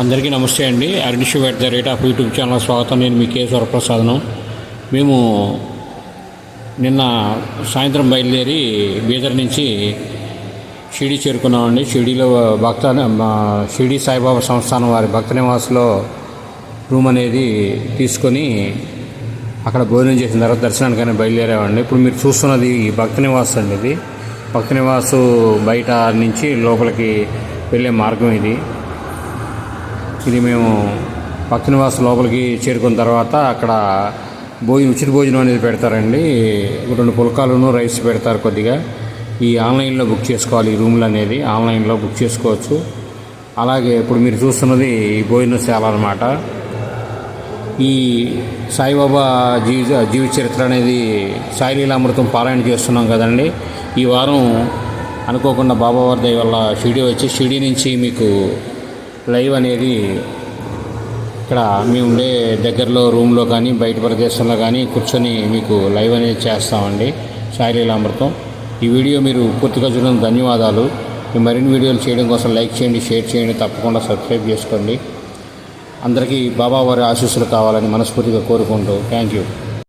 అందరికీ నమస్తే అండి. Arunish at the rate of YouTube channel స్వాగతం. నేను మీ కే వరప్రసాదను. మేము నిన్న సాయంత్రం బయలుదేరి బీదర్ నుంచి షిరిడి చేరుకున్నామండి. షిరిడిలో షిరిడి సాయిబాబా సంస్థానం వారి భక్త నివాస్లో రూమ్ అనేది తీసుకొని అక్కడ భోజనం చేసిన తర్వాత దర్శనానికైనా బయలుదేరామండి. ఇప్పుడు మీరు చూస్తున్నది ఈ భక్త నివాస్ అండి. ఇది భక్త నివాసు బయట నుంచి లోపలికి వెళ్ళే మార్గం ఇది మేము భక్త నివాస్ లోపలికి చేరుకున్న తర్వాత అక్కడ ఉచిత భోజనం అనేది పెడతారండి. 2 పుల్కాలను రైస్ పెడతారు. కొద్దిగా ఈ ఆన్లైన్లో బుక్ చేసుకోవాలి. ఈ రూమ్లు అనేది ఆన్లైన్లో బుక్ చేసుకోవచ్చు. అలాగే ఇప్పుడు మీరు చూస్తున్నది ఈ భోజనశాల అన్నమాట. ఈ సాయిబాబా జీవిత చరిత్ర అనేది సాయిలీలామృతం పారాయణ చేస్తున్నాం కదండి. ఈ వారం అనుకోకుండా బాబావారి దయ వల్ల షిరిడి నుంచి మీకు లైవ్ అనేది ఇక్కడ మేము ఉండే దగ్గరలో రూమ్లో కానీ బయట ప్రదేశంలో కానీ కూర్చొని మీకు లైవ్ అనేది చేస్తామండి. సాయిలీలామృతం ఈ వీడియో మీరు పూర్తిగా చూడడం ధన్యవాదాలు. ఈ మరిన్ని వీడియోలు చేయడం కోసం లైక్ చేయండి, షేర్ చేయండి, తప్పకుండా సబ్స్క్రైబ్ చేసుకోండి. అందరికీ బాబావారి ఆశీస్సులు కావాలని మనస్ఫూర్తిగా కోరుకుంటూ థ్యాంక్ యూ.